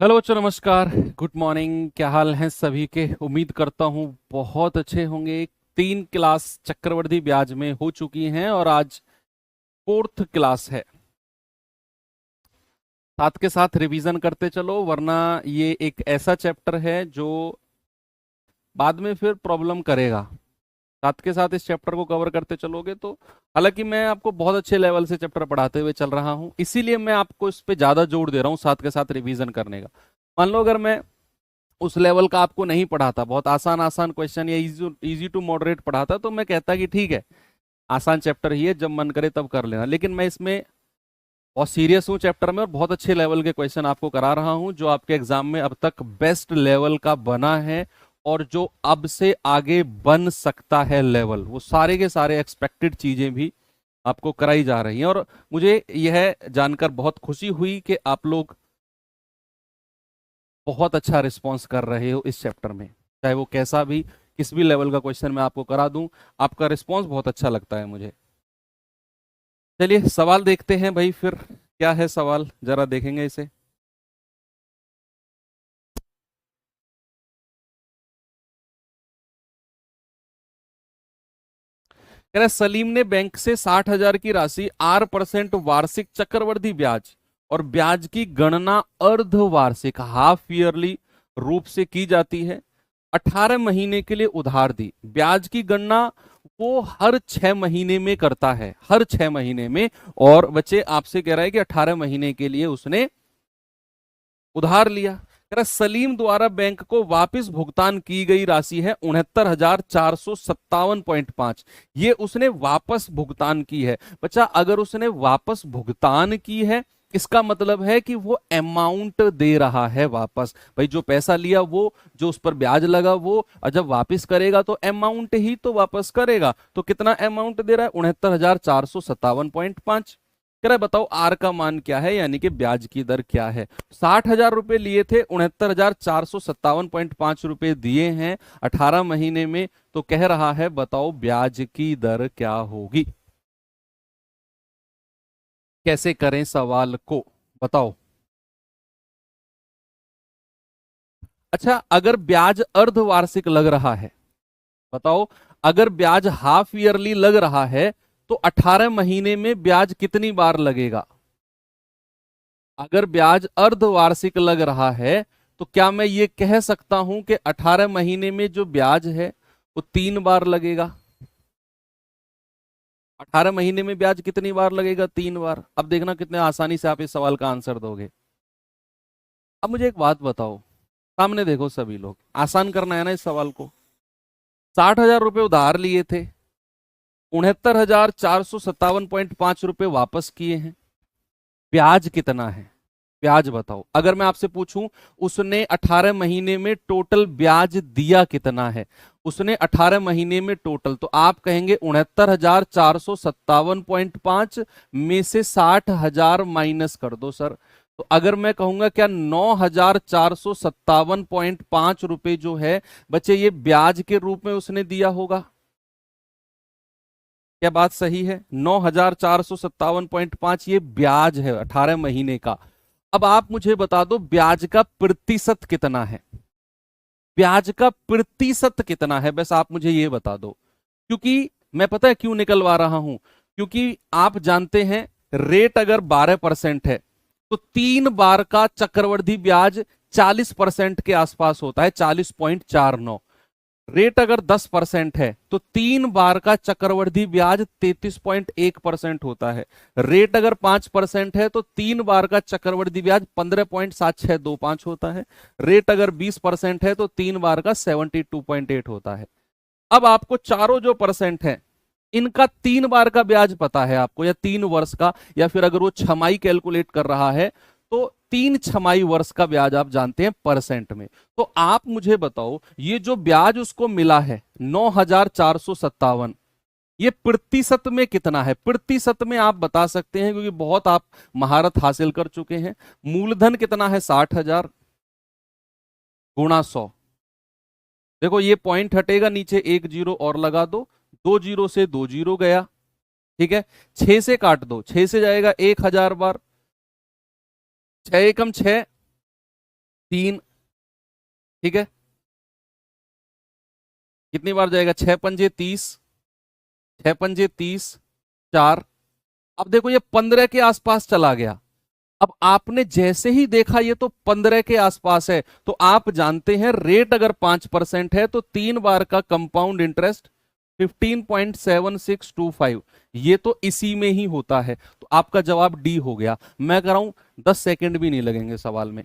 Hello बच्चों, नमस्कार, good morning. क्या हाल है सभी के? उम्मीद करता हूँ बहुत अच्छे होंगे। 3 क्लास चक्रवर्ती ब्याज में हो चुकी हैं और आज 4th क्लास है। साथ के साथ रिवीजन करते चलो, वरना ये एक ऐसा चैप्टर है जो बाद में फिर प्रॉब्लम करेगा। साथ के साथ इस चैप्टर को कवर करते चलोगे तो, हालांकि मैं आपको बहुत अच्छे लेवल से चैप्टर पढ़ाते हुए चल रहा हूँ, इसीलिए मैं आपको इस पे ज्यादा जोर दे रहा हूँ साथ के साथ रिवीजन करने का। मान लो अगर मैं उस लेवल का आपको नहीं पढ़ाता, बहुत आसान आसान क्वेश्चन या इजी टू मॉडरेट पढ़ाता, तो मैं कहता कि ठीक है, आसान चैप्टर ही है, जब मन करे तब कर लेना। लेकिन मैं इसमें बहुत सीरियस हूँ चैप्टर में और बहुत अच्छे लेवल के क्वेश्चन आपको करा रहा हूँ, जो आपके एग्जाम में अब तक बेस्ट लेवल का बना है और जो अब से आगे बन सकता है लेवल, वो सारे के सारे एक्सपेक्टेड चीजें भी आपको कराई जा रही हैं। और मुझे यह जानकर बहुत खुशी हुई कि आप लोग बहुत अच्छा रिस्पॉन्स कर रहे हो इस चैप्टर में। चाहे वो कैसा भी, किस भी लेवल का क्वेश्चन मैं आपको करा दूं, आपका रिस्पॉन्स बहुत अच्छा लगता है मुझे। चलिए सवाल देखते हैं भाई, फिर क्या है सवाल, जरा देखेंगे इसे। कह रहा है, सलीम ने बैंक से 60,000 की राशि 8% वार्षिक चक्रवृद्धि ब्याज और ब्याज की गणना अर्धवार्षिक हाफ ईयरली रूप से की जाती है। 18 महीने के लिए उधार दी। ब्याज की गणना वो हर 6 महीने में करता है, हर 6 महीने में। और बच्चे आपसे कह रहा है कि 18 महीने के लिए उसने उधार लिया। कह रहा सलीम द्वारा बैंक को वापस भुगतान की गई राशि है 69,457.5। ये उसने वापस भुगतान की है। बच्चा अगर उसने वापस भुगतान की है, इसका मतलब है कि वो अमाउंट दे रहा है वापस। भाई जो पैसा लिया वो, जो उस पर ब्याज लगा वो, और जब वापस करेगा तो अमाउंट ही तो वापस करेगा। तो कितना अमाउंट दे रहा है? 69,457.5। कह रहा है बताओ आर का मान क्या है, यानी कि ब्याज की दर क्या है। 60,000 रुपए लिए थे, 69,457.5 रुपए दिए हैं 18 महीने में। तो कह रहा है बताओ ब्याज की दर क्या होगी। कैसे करें सवाल को, बताओ। अच्छा, अगर ब्याज अर्धवार्षिक लग रहा है, बताओ, अगर ब्याज हाफ ईयरली लग रहा है तो 18 महीने में ब्याज कितनी बार लगेगा? अगर ब्याज अर्धवार्षिक लग रहा है तो क्या मैं ये कह सकता हूं कि 18 महीने में जो ब्याज है वो 3 बार लगेगा? 18 महीने में ब्याज कितनी बार लगेगा? 3 बार। अब देखना कितने आसानी से आप इस सवाल का आंसर दोगे। अब मुझे एक बात बताओ, सामने देखो सभी लोग, आसान करना है ना इस सवाल को। 60,000 रुपए उधार लिए थे, 69,457.5 रुपए वापस किए हैं। ब्याज कितना है? ब्याज बताओ। अगर मैं आपसे पूछूं उसने 18 महीने में टोटल ब्याज दिया कितना है, उसने 18 महीने में टोटल, तो आप कहेंगे 69,457.5 में से 60,000 माइनस कर दो सर। तो अगर मैं कहूंगा क्या 9,457.5 रुपए जो है बच्चे, ये ब्याज के रूप में उसने दिया होगा? क्या बात सही है? 9,457.5 ये ब्याज है 18 महीने का। अब आप मुझे बता दो ब्याज का प्रतिशत कितना है, ब्याज का प्रतिशत कितना है, बस आप मुझे ये बता दो। क्योंकि मैं पता है क्यों निकलवा रहा हूं, क्योंकि आप जानते हैं रेट अगर 12% है तो 3 बार का चक्रवृद्धि ब्याज 40% के आसपास होता है, 40.49। रेट अगर 10% है तो 3 बार का चक्रवृद्धि ब्याज 33.1% होता है। रेट अगर 5% है तो 3 बार का चक्रवृद्धि ब्याज 15.7625 होता है। रेट अगर 20% है तो 3 बार का 72.8 होता है। अब आपको चारों जो परसेंट है, इनका 3 बार का ब्याज पता है आपको, या 3 वर्ष का, या फिर अगर वो छमाई कैलकुलेट कर रहा है तो 3 छमाई वर्ष का ब्याज आप जानते हैं परसेंट में। तो आप मुझे बताओ ये जो ब्याज उसको मिला है 9,457, ये प्रतिशत में कितना है? प्रतिशत में आप बता सकते हैं क्योंकि बहुत आप महारत हासिल कर चुके हैं। मूलधन कितना है? 60,000 गुणा 100। देखो ये पॉइंट हटेगा, नीचे एक जीरो और लगा दो, 2 जीरो से 2 जीरो गया, ठीक है। 6 से काट दो, 6 से जाएगा 1,000 बार, 6 एकम 6, 3, ठीक है, कितनी बार जाएगा, 6 पंजे 30, 6 पंजे 30, 4। अब देखो ये 15 के आसपास चला गया। अब आपने जैसे ही देखा ये तो 15 के आसपास है, तो आप जानते हैं रेट अगर 5% है तो 3 बार का कंपाउंड इंटरेस्ट 15.7625, ये तो इसी में ही होता है। तो आपका जवाब डी हो गया। मैं कह रहा हूं 10 सेकंड भी नहीं लगेंगे सवाल में।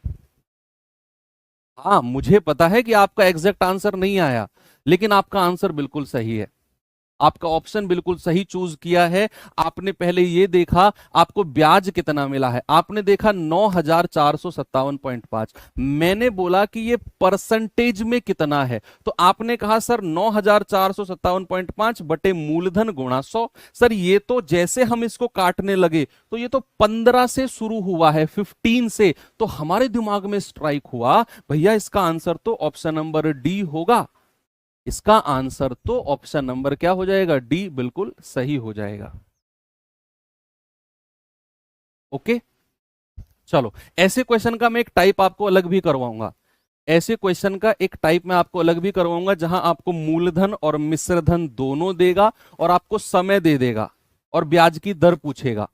हाँ मुझे पता है कि आपका एग्जैक्ट आंसर नहीं आया, लेकिन आपका आंसर बिल्कुल सही है, आपका ऑप्शन बिल्कुल सही चूज किया है। आपने पहले ये देखा आपको ब्याज कितना मिला है, आपने देखा 9457.5। मैंने बोला कि ये परसेंटेज में कितना है, तो आपने कहा सर 9457.5 बटे मूलधन गुणा 100। सर ये तो जैसे हम इसको काटने लगे तो ये तो 15 से शुरू हुआ है, 15 से, तो हमारे दिमाग में स्ट्राइक हुआ भैया इसका आंसर तो ऑप्शन नंबर डी होगा। इसका आंसर तो ऑप्शन नंबर क्या हो जाएगा, डी बिल्कुल सही हो जाएगा। ओके चलो, ऐसे क्वेश्चन का मैं एक टाइप आपको अलग भी करवाऊंगा, ऐसे क्वेश्चन का एक टाइप मैं आपको अलग भी करवाऊंगा जहां आपको मूलधन और मिश्रधन दोनों देगा और आपको समय दे देगा और ब्याज की दर पूछेगा।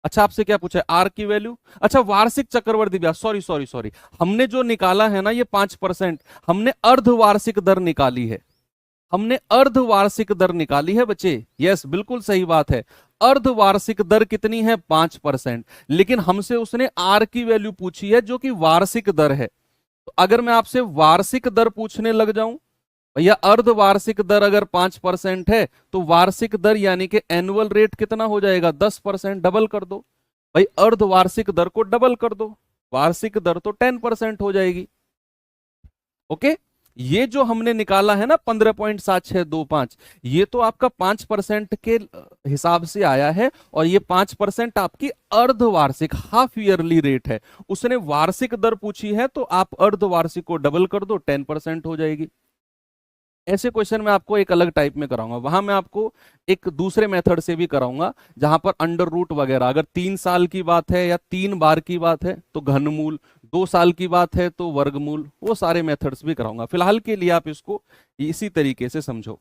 अच्छा आपसे क्या पूछा है, आर की वैल्यू, अच्छा वार्षिक चक्रवर्ती ब्याज, सॉरी सॉरी सॉरी, हमने जो निकाला है ना ये 5%, हमने अर्धवार्षिक दर निकाली है, हमने अर्धवार्षिक दर निकाली है बच्चे। यस बिल्कुल सही बात है, अर्धवार्षिक दर कितनी है, 5%, लेकिन हमसे उसने आर की वैल्यू पूछी है जो कि वार्षिक दर है। तो अगर मैं आपसे वार्षिक दर पूछने लग जाऊं, भैया अर्धवार्षिक दर अगर 5% है तो वार्षिक दर यानी कि एनुअल रेट कितना हो जाएगा, 10%, डबल कर दो भाई, अर्धवार्षिक दर को डबल कर दो, वार्षिक दर तो 10% हो जाएगी। ओके, ये जो हमने निकाला है ना 15.7625, ये तो आपका 5% के हिसाब से आया है, और ये 5% आपकी अर्धवार्षिक हाफ ईयरली रेट है। उसने वार्षिक दर पूछी है तो आप अर्धवार्षिक को डबल कर दो, 10% हो जाएगी। ऐसे क्वेश्चन मैं आपको एक अलग टाइप में कराऊंगा, वहां मैं आपको एक दूसरे मेथड से भी कराऊंगा जहां पर अंडर रूट वगैरह, अगर 3 साल की बात है या 3 बार की बात है तो घनमूल, 2 साल की बात है तो वर्गमूल, वो सारे मेथड्स भी कराऊंगा। फिलहाल के लिए आप इसको इसी तरीके से समझो।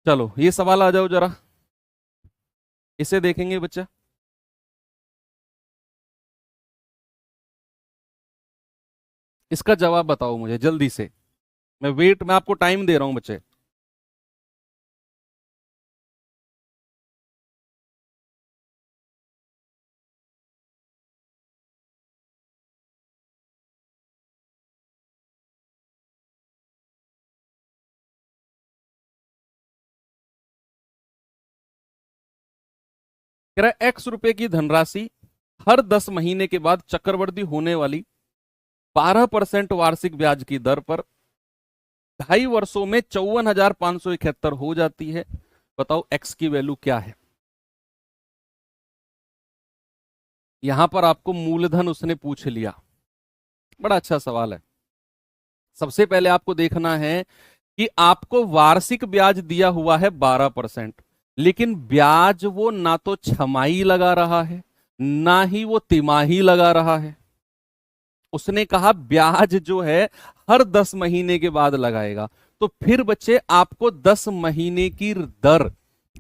चलो ये सवाल आ जाओ जरा, इसे देखेंगे बच्चा। इसका जवाब बताओ मुझे जल्दी से, मैं आपको टाइम दे रहा हूं बच्चे। कह रहा है एक्स रुपए की धनराशि हर 10 महीने के बाद चक्रवृद्धि होने वाली 12% वार्षिक ब्याज की दर पर 2.5 वर्षों में 54,571 हो जाती है। बताओ एक्स की वैल्यू क्या है। यहां पर आपको मूलधन उसने पूछ लिया, बड़ा अच्छा सवाल है। सबसे पहले आपको देखना है कि आपको वार्षिक ब्याज दिया हुआ है 12%, लेकिन ब्याज वो ना तो छमाही लगा रहा है ना ही वो तिमाही लगा रहा है। उसने कहा ब्याज जो है हर 10 महीने के बाद लगाएगा। तो फिर बच्चे आपको 10 महीने की दर,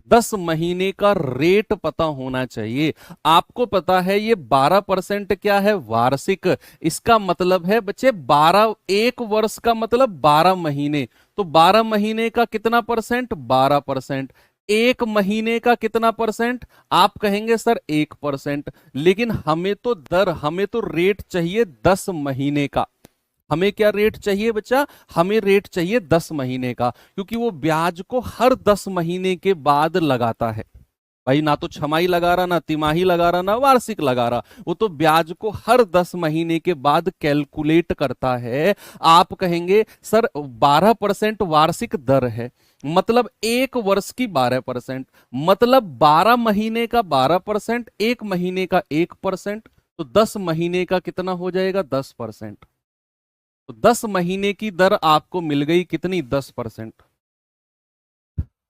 10 महीने का रेट पता होना चाहिए। आपको पता है ये 12% क्या है, वार्षिक, इसका मतलब है बच्चे 12, एक वर्ष का मतलब 12 महीने, तो 12 महीने का कितना परसेंट, 12%। एक महीने का कितना परसेंट, आप कहेंगे सर 1%, लेकिन हमें तो दर, हमें तो रेट चाहिए 10 महीने का। हमें क्या रेट चाहिए बच्चा, हमें रेट चाहिए 10 महीने का, क्योंकि वो ब्याज को हर 10 महीने के बाद लगाता है। भाई ना तो छमाही लगा रहा, ना तिमाही लगा रहा, ना वार्षिक लगा रहा, वो तो ब्याज को हर 10 महीने के बाद कैलकुलेट करता है। आप कहेंगे सर 12% वार्षिक दर है, मतलब एक वर्ष की 12%, मतलब 12 महीने का 12%, एक महीने का 1%, तो 10 महीने का कितना हो जाएगा, 10%। तो 10 महीने की दर आपको मिल गई कितनी, 10%।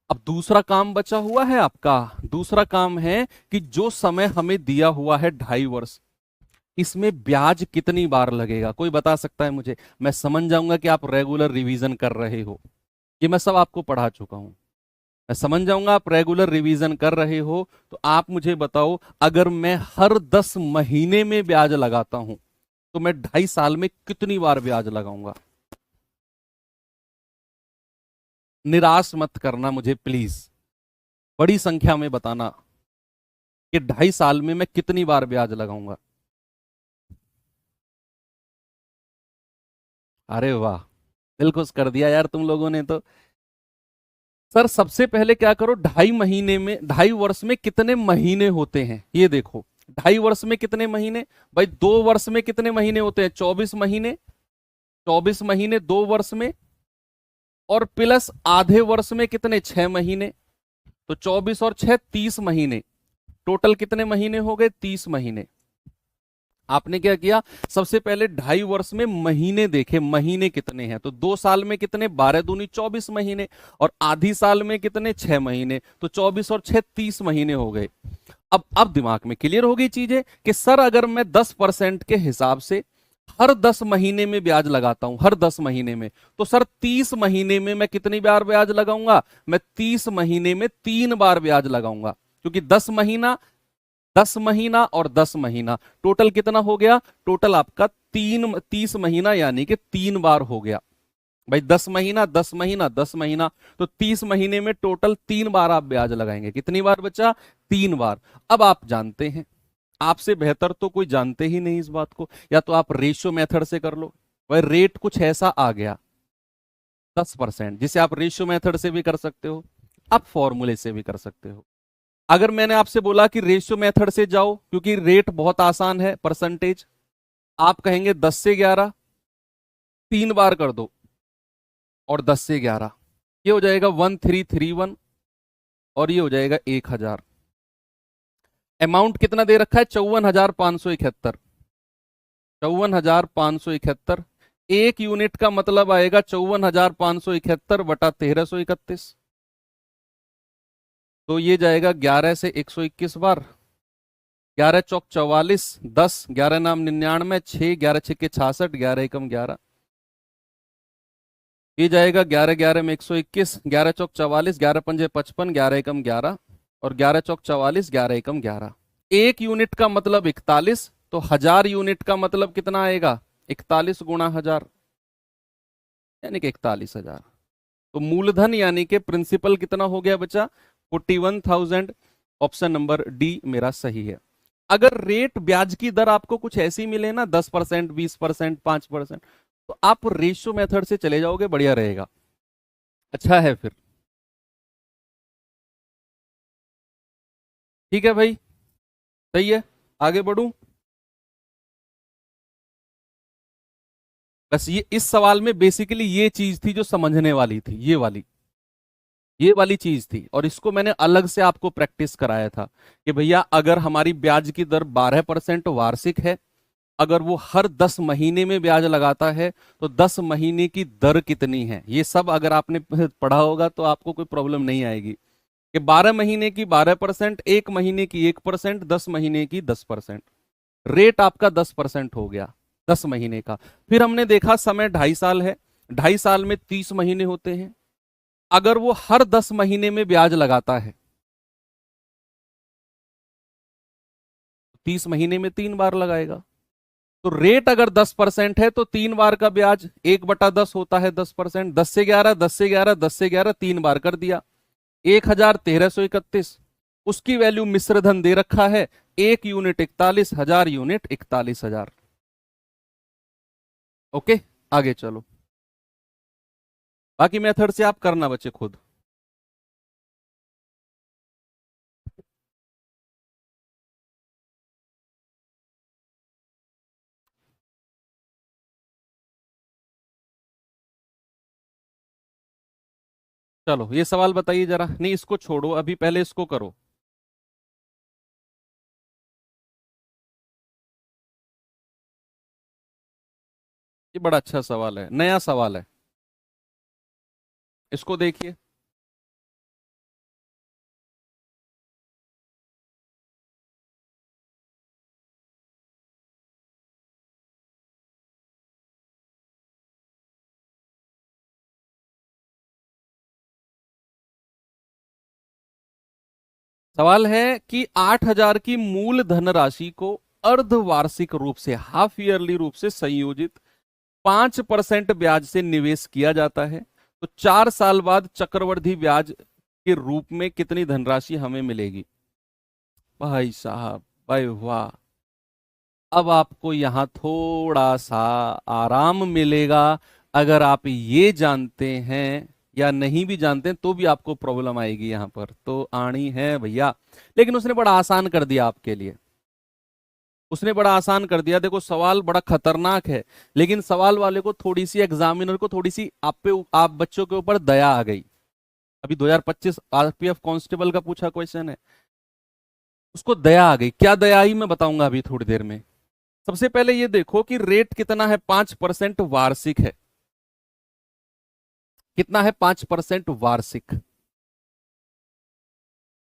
अब दूसरा काम बचा हुआ है आपका, दूसरा काम है कि जो समय हमें दिया हुआ है 2.5 वर्ष, इसमें ब्याज कितनी बार लगेगा, कोई बता सकता है मुझे? मैं समझ जाऊंगा कि आप रेगुलर रिवीजन कर रहे हो। ये मैं सब आपको पढ़ा चुका हूं। मैं समझ जाऊंगा आप रेगुलर रिवीजन कर रहे हो। तो आप मुझे बताओ, अगर मैं हर 10 महीने में ब्याज लगाता हूं तो मैं 2.5 साल में कितनी बार ब्याज लगाऊंगा? निराश मत करना मुझे प्लीज, बड़ी संख्या में बताना कि 2.5 साल में मैं कितनी बार ब्याज लगाऊंगा। अरे वाह, दिल खुश कर दिया यार तुम लोगों ने तो। सर सबसे पहले क्या करो, 2.5 महीने में, 2.5 वर्ष में कितने महीने होते हैं ये देखो। 2.5 वर्ष में कितने महीने? भाई 2 वर्ष में कितने महीने होते हैं? 24 महीने। 24 महीने 2 वर्ष में, और प्लस आधे वर्ष में कितने? 6 महीने। तो 24 और 6 30 महीने। टोटल कितने महीने हो गए? 30 महीने। आपने क्या किया, सबसे पहले 2.5 वर्ष में महीने देखे, महीने कितने हैं। तो 2 साल में कितने? 12 दूनी 24 महीने। और आधी साल में कितने? 6 महीने। तो 24 और 6 30 महीने हो गए। अब दिमाग में क्लियर हो गई चीजें कि सर अगर मैं 10% के हिसाब से हर 10 महीने में ब्याज लगाता हूं, हर 10 महीने में, तो सर 30 महीने में मैं कितनी बार ब्याज लगाऊंगा? मैं 30 महीने में 3 बार ब्याज लगाऊंगा। क्योंकि 10 महीना, 10 महीना और 10 महीना, टोटल कितना हो गया? टोटल आपका 30 महीना, यानी कि 3 बार हो गया। भाई 10 महीना, 10 महीना, 10 महीना, तो 30 महीने में टोटल 3 बार आप ब्याज लगाएंगे। कितनी बार बचा? 3 बार। अब आप जानते हैं, आपसे बेहतर तो कोई जानते ही नहीं इस बात को। या तो आप रेशियो मेथड से कर लो। भाई रेट कुछ ऐसा आ गया 10%, जिसे आप रेशियो मेथड से भी कर सकते हो, आप फॉर्मूले से भी कर सकते हो। अगर मैंने आपसे बोला कि रेशियो मेथड से जाओ क्योंकि रेट बहुत आसान है, परसेंटेज, आप कहेंगे 10 से 11, 3 बार कर दो, और 10 से 11, ये हो जाएगा 1331, और ये हो जाएगा 1000। अमाउंट कितना दे रखा है? 54,571। 54,571। एक यूनिट का मतलब आएगा 54,571 बटा 1331। तो ये जाएगा 11 से 121 बार। 11 चौक 44, 10, 11 नाम 99, 6, 11 6 66, 11 एकम 11। ये जाएगा 11 11 में 121, 11 चौक 44, 11 पंजे 55, 11 एकम 11, और 11 चौक 44, 11 एकम 11। एक यूनिट का मतलब 41, तो 1000 यूनिट का मतलब कितना आएगा? 41 गुणा 1000, यानी कि 41,000। तो मूलधन यानी कि प्रिंसिपल कितना हो गया बचा? 41,000। ऑप्शन नंबर डी मेरा सही है। अगर रेट, ब्याज की दर आपको कुछ ऐसी मिले ना, 10%, 20%, 5%, तो आप रेशियो मेथड से चले जाओगे, बढ़िया रहेगा। अच्छा है फिर। ठीक है भाई, सही है। आगे बढ़ूं? बस ये इस सवाल में बेसिकली ये चीज थी जो समझने वाली थी, ये वाली चीज थी, और इसको मैंने अलग से आपको प्रैक्टिस कराया था कि भैया अगर हमारी ब्याज की दर 12% वार्षिक है, अगर वो हर 10 महीने में ब्याज लगाता है, तो 10 महीने की दर कितनी है। ये सब अगर आपने पढ़ा होगा तो आपको कोई प्रॉब्लम नहीं आएगी कि 12 महीने की 12%, एक महीने की 1%, 10 महीने की 10%। रेट आपका 10% हो गया 10 महीने का। फिर हमने देखा समय 2.5 साल है, 2.5 साल में 30 महीने होते हैं। अगर वो हर 10 महीने में ब्याज लगाता है, 30 महीने में 3 बार लगाएगा। तो रेट अगर 10% है तो 3 बार का ब्याज 1/10 होता है 10%। 10 से 11, 10 से 11, 10 से 11, 3 बार कर दिया। 1,1331। उसकी वैल्यू मिश्र धन दे रखा है, 1 यूनिट 41, 1000 यूनिट 41,000। ओके, आगे चलो। बाकी मेथड से आप करना बच्चे खुद। चलो ये सवाल बताइए जरा, नहीं इसको छोड़ो, अभी पहले इसको करो। ये बड़ा अच्छा सवाल है, नया सवाल है, इसको देखिए। सवाल है कि 8,000 की मूल धनराशि को अर्धवार्षिक रूप से, हाफ ईयरली रूप से संयोजित 5% ब्याज से निवेश किया जाता है, तो 4 साल बाद चक्रवृद्धि ब्याज के रूप में कितनी धनराशि हमें मिलेगी? भाई साहब, भाई वाह, अब आपको यहां थोड़ा सा आराम मिलेगा। अगर आप ये जानते हैं, या नहीं भी जानते हैं तो भी आपको प्रॉब्लम आएगी यहां पर, तो आनी है भैया। लेकिन उसने बड़ा आसान कर दिया आपके लिए, उसने बड़ा आसान कर दिया। देखो सवाल बड़ा खतरनाक है, लेकिन सवाल वाले को थोड़ी सी, एग्जामिनर को थोड़ी सी आप बच्चों के ऊपर दया आ गई। अभी 2025 आरपीएफ कांस्टेबल का पूछा क्वेश्चन है, उसको दया आ गई। क्या दया आई मैं बताऊंगा अभी थोड़ी देर में। सबसे पहले ये देखो कि रेट कितना है, 5% वार्षिक है। कितना है? 5% वार्षिक।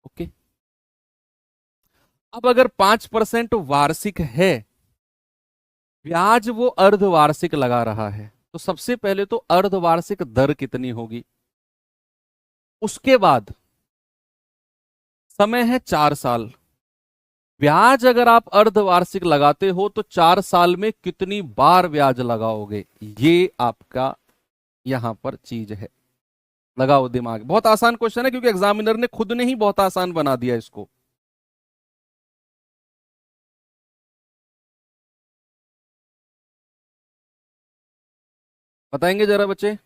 ओके, अब अगर 5% वार्षिक है, ब्याज वो अर्धवार्षिक लगा रहा है, तो सबसे पहले तो अर्धवार्षिक दर कितनी होगी। उसके बाद समय है 4 साल। ब्याज अगर आप अर्धवार्षिक लगाते हो तो 4 साल में कितनी बार ब्याज लगाओगे, ये आपका यहां पर चीज है। लगाओ दिमाग, बहुत आसान क्वेश्चन है, क्योंकि एग्जामिनर ने खुद ने ही बहुत आसान बना दिया इसको। बताएंगे जरा बच्चे?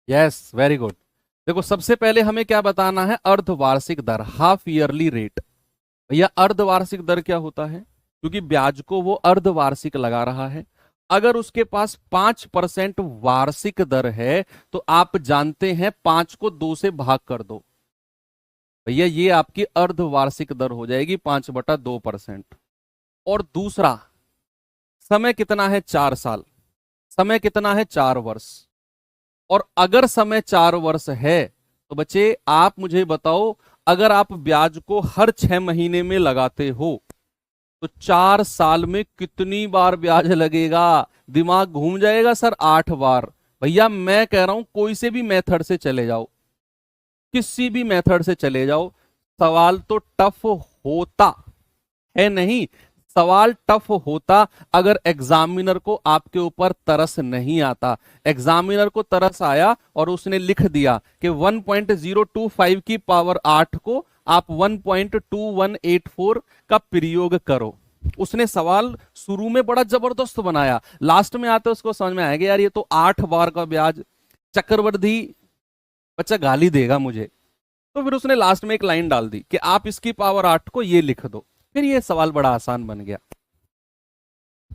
Yes, very good. देखो सबसे पहले हमें क्या बताना है, अर्धवार्षिक दर, हाफ ईयरली रेट। भैया अर्धवार्षिक दर क्या होता है? क्योंकि ब्याज को वो अर्धवार्षिक लगा रहा है। अगर उसके पास 5% वार्षिक दर है, तो आप जानते हैं 5 को 2 से भाग कर दो। भैया ये आपकी अर्धवार्षिक दर हो जाएगी 5/2%। और दूसरा, समय कितना है? 4 साल। समय कितना है? 4 वर्ष। और अगर समय 4 वर्ष है, तो बच्चे आप मुझे बताओ, अगर आप ब्याज को हर 6 महीने में लगाते हो, तो 4 साल में कितनी बार ब्याज लगेगा? दिमाग घूम जाएगा सर, 8 बार। भैया मैं कह रहा हूं कोई से भी मेथड से चले जाओ, किसी भी मेथड से चले जाओ, सवाल तो टफ होता है नहीं। सवाल टफ होता अगर एग्जामिनर को आपके ऊपर तरस नहीं आता। एग्जामिनर को तरस आया और उसने लिख दिया कि 1.025 की पावर 8 को आप 1.2184 का प्रयोग करो। उसने सवाल शुरू में बड़ा जबरदस्त बनाया, लास्ट में आते उसको समझ में आएगा यार ये तो 8 बार का ब्याज, चक्रवृद्धि बच्चा गाली देगा मुझे। तो फिर उसने लास्ट में एक लाइन डाल दी कि आप इसकी पावर 8 को ये लिख दो, फिर ये सवाल बड़ा आसान बन गया।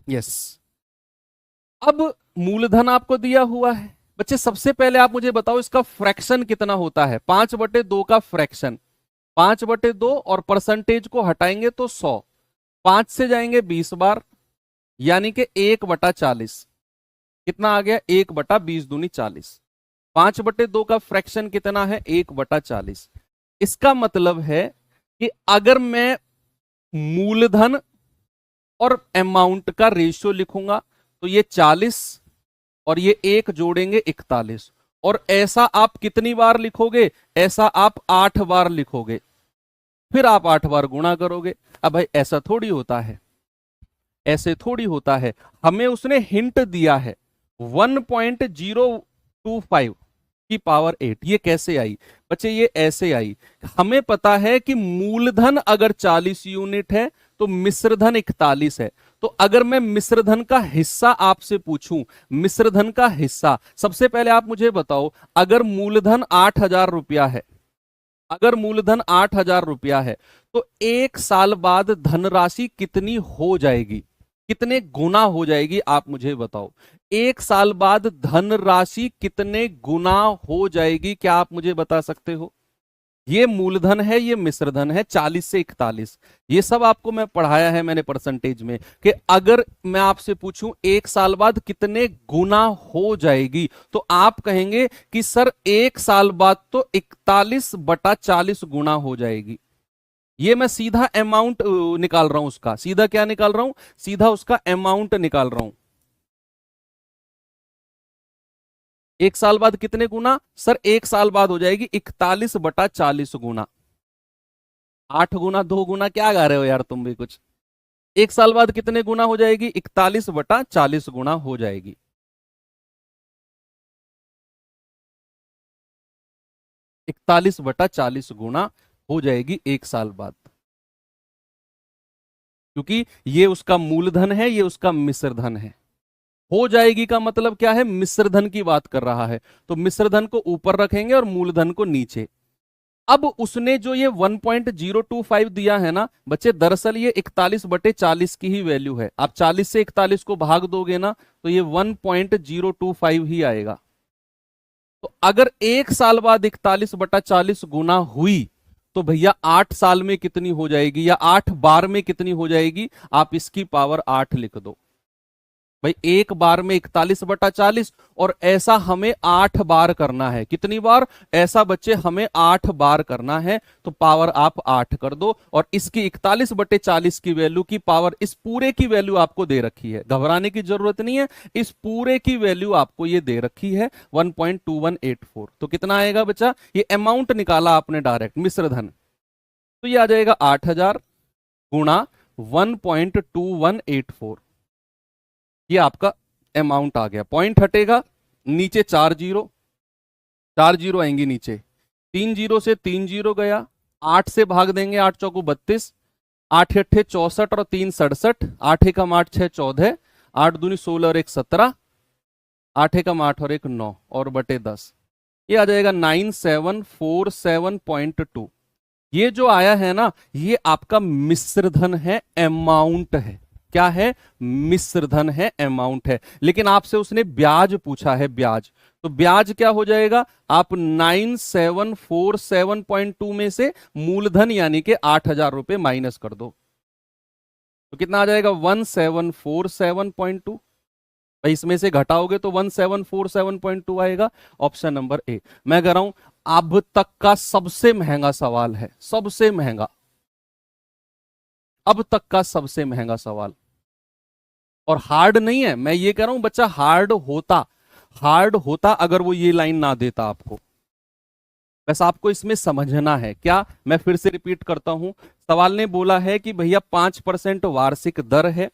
यस, अब मूलधन आपको दिया हुआ है। बच्चे सबसे पहले आप मुझे बताओ इसका फ्रैक्शन कितना होता है? 5/2 का फ्रैक्शन, 5/2 और परसेंटेज को हटाएंगे तो 100, 5 से जाएंगे 20 बार, यानी कि 1/40। कितना आ गया? 1/20 दूनी 40। 5/2 का फ्रैक्शन कितना है? 1/40। इसका मतलब है कि अगर मैं मूलधन और अमाउंट का रेशियो लिखूंगा, तो ये 40 और ये 1 जोड़ेंगे 41। और ऐसा आप कितनी बार लिखोगे? ऐसा आप 8 बार लिखोगे, फिर आप 8 बार गुणा करोगे। अब भाई ऐसा थोड़ी होता है, ऐसे थोड़ी होता है। हमें उसने हिंट दिया है 1.025 की पावर 8। ये कैसे आई बच्चे? ये ऐसे आई। हमें पता है कि मूलधन अगर 40 यूनिट है तो मिश्रधन 41 है। तो अगर मैं मिश्रधन का हिस्सा आपसे पूछूं, मिश्रधन का हिस्सा, सबसे पहले आप मुझे बताओ, अगर मूलधन 8,000 रुपया है, अगर मूलधन 8,000 रुपया है, तो 1 साल बाद धनराशि कितनी हो जाएगी? कितने गुना हो जाएगी आप मुझे बताओ। 1 साल बाद धनराशि कितने गुना हो जाएगी, क्या आप मुझे बता सकते हो? ये मूलधन है, ये मिश्रधन है, 40 से 41। ये सब आपको मैं पढ़ाया है मैंने परसेंटेज में, कि अगर मैं आपसे पूछूं एक साल बाद कितने गुना हो जाएगी, तो आप कहेंगे कि सर एक साल बाद तो 41/40 गुना हो जाएगी। ये मैं सीधा अमाउंट निकाल रहा हूं उसका, सीधा क्या निकाल रहा हूं, सीधा उसका अमाउंट निकाल रहा हूं। एक साल बाद कितने गुना, सर एक साल बाद हो जाएगी 41/40 गुना। 8 गुना, 2 गुना, क्या गा रहे हो यार तुम भी कुछ। एक साल बाद कितने गुना हो जाएगी, 41/40 गुना हो जाएगी। 41/40 गुना हो जाएगी एक साल बाद, क्योंकि ये उसका मूलधन है, ये उसका मिश्रधन है। हो जाएगी का मतलब क्या है, मिश्रधन की बात कर रहा है, तो मिश्रधन को ऊपर रखेंगे और मूलधन को नीचे। अब उसने जो ये 1.025 दिया है ना बच्चे, दरअसल ये 41/40 की ही वैल्यू है। आप 40 से 41 को भाग दोगे ना तो ये 1.025 ही आएगा। तो अगर एक साल बाद 41/40 गुना हुई, तो भैया 8 साल में कितनी हो जाएगी, या 8 बार में कितनी हो जाएगी, आप इसकी पावर 8 लिख दो। भाई एक बार में 41/40, और ऐसा हमें 8 बार करना है। कितनी बार, ऐसा बच्चे हमें 8 बार करना है, तो पावर आप 8 कर दो। और इसकी 41/40 की वैल्यू की पावर, इस पूरे की वैल्यू आपको दे रखी है, घबराने की जरूरत नहीं है। इस पूरे की वैल्यू आपको ये दे रखी है 1.2184। तो कितना आएगा बच्चा, ये अमाउंट निकाला आपने डायरेक्ट मिश्रधन, तो ये आ जाएगा 8,000 गुणा 1.2184। ये आपका अमाउंट आ गया। पॉइंट हटेगा, नीचे 4 जीरो, 4 जीरो आएंगी नीचे, 3 जीरो से 3 जीरो गया, 8 से भाग देंगे, 8 चौको 32, 8 अट्ठे 64 और 3 67, 8 एकम 8 6 14, 8 दूनी 16 और 1 17, 8 एकम 8 और 1 9 और बटे 10। ये आ जाएगा 9747.2। ये जो आया है ना, ये आपका मिश्रधन है, अमाउंट है। क्या है, मिश्रधन है, अमाउंट है। लेकिन आपसे उसने ब्याज पूछा है, ब्याज, तो ब्याज क्या हो जाएगा, आप 9747.2 में से मूलधन यानी कि 8,000 रुपए माइनस कर दो, तो कितना आ जाएगा 1747.2। भाई इसमें से घटाओगे तो 1747.2 आएगा। Option number A. मैं कह रहा हूं अब तक का सबसे महंगा सवाल है, सबसे महंगा, अब तक का सबसे महंगा सवाल। और हार्ड नहीं है, मैं ये कह रहा हूं बच्चा हार्ड होता, हार्ड होता अगर वो ये लाइन ना देता आपको। बस आपको इसमें समझना है क्या, मैं फिर से रिपीट करता हूं। सवाल ने बोला है कि भैया 5% वार्षिक दर है,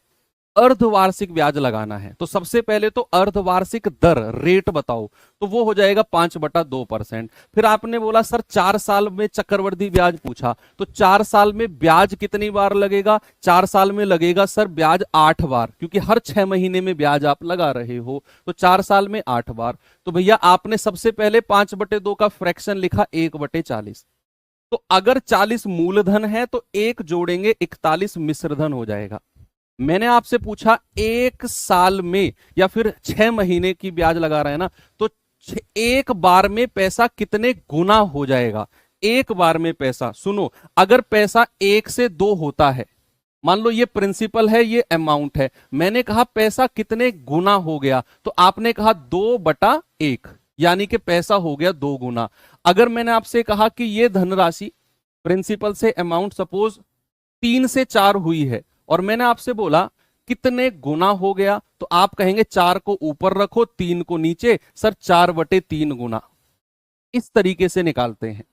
अर्धवार्षिक ब्याज लगाना है, तो सबसे पहले तो अर्धवार्षिक दर रेट बताओ, तो वो हो जाएगा 5/2%। फिर आपने बोला सर 4 साल में चक्रवृद्धि ब्याज पूछा, तो 4 साल में ब्याज कितनी बार लगेगा, 4 साल में लगेगा सर ब्याज 8 बार, क्योंकि हर 6 महीने में ब्याज आप लगा रहे हो, तो 4 साल में 8 बार। तो भैया आपने सबसे पहले 5/2 का फ्रैक्शन लिखा 1/40। तो अगर 40 मूलधन है तो एक जोड़ेंगे 41 मिश्रधन हो जाएगा। मैंने आपसे पूछा एक साल में या फिर 6 महीने की ब्याज लगा रहे हैं ना, तो एक बार में पैसा कितने गुना हो जाएगा। एक बार में पैसा, सुनो, अगर पैसा 1 से 2 होता है, मान लो ये प्रिंसिपल है, ये अमाउंट है, मैंने कहा पैसा कितने गुना हो गया, तो आपने कहा 2/1, यानी कि पैसा हो गया 2 गुना। अगर मैंने आपसे कहा कि ये धनराशि प्रिंसिपल से अमाउंट सपोज 3 से 4 हुई है, और मैंने आपसे बोला कितने गुना हो गया, तो आप कहेंगे 4 को ऊपर रखो 3 को नीचे, सर 4/3 गुना। इस तरीके से निकालते हैं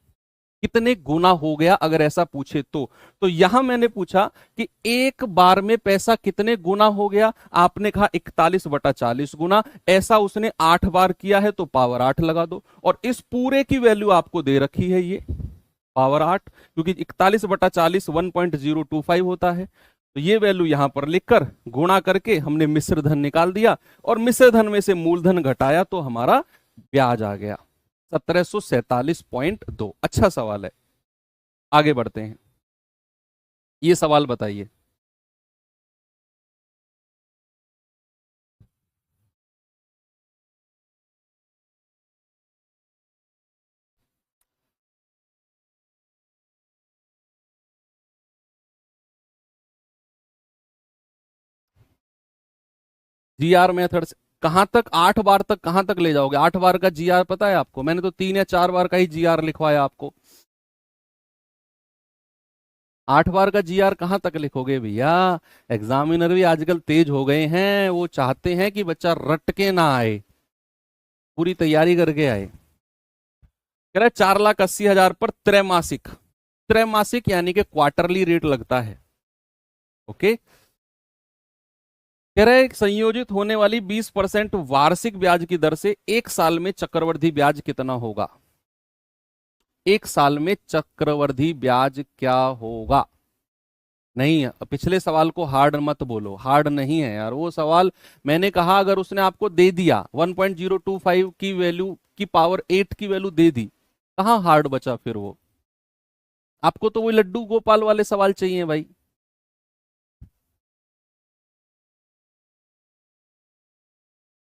कितने गुना हो गया, अगर ऐसा पूछे तो यहां मैंने पूछा कि एक बार में पैसा कितने गुना हो गया, आपने कहा 41/40 गुना, ऐसा उसने 8 बार किया है, तो पावर 8 लगा दो। और इस पूरे की वैल्यू आपको दे रखी है ये पावर 8, क्योंकि 41/40 1.025 होता है। तो ये वैल्यू यहां पर लिखकर गुणा करके हमने मिश्रधन निकाल दिया, और मिश्रधन में से मूलधन घटाया तो हमारा ब्याज आ गया 1747.2। अच्छा सवाल है, आगे बढ़ते हैं। ये सवाल बताइए। जीआर मेथड से कहां तक, 8 बार तक कहां तक ले जाओगे? 8 बार का जीआर पता है आपको? मैंने तो 3 या 4 बार का ही जीआर लिखवाया आपको। 8 बार का जीआर कहां तक लिखोगे भैया? एग्जामिनर भी आजकल तेज हो गए हैं, वो चाहते हैं कि बच्चा रट के ना आए, पूरी तैयारी करके आए। कह रहा है 4,80,000 पर त्रैमासिक, त्रैमासिक यानी कि क्वार्टरली रेट लगता है। ओके, कह रहा है संयोजित होने वाली 20% वार्षिक ब्याज की दर से एक साल में चक्रवृद्धि ब्याज कितना होगा? एक साल में चक्रवृद्धि ब्याज क्या होगा? नहीं, पिछले सवाल को हार्ड मत बोलो, हार्ड नहीं है यार वो सवाल। मैंने कहा अगर उसने आपको दे दिया 1.025 की वैल्यू की पावर 8 की वैल्यू दे दी, कहां हार्ड बचा फिर वो? आपको तो वही लड्डू गोपाल वाले सवाल चाहिए भाई।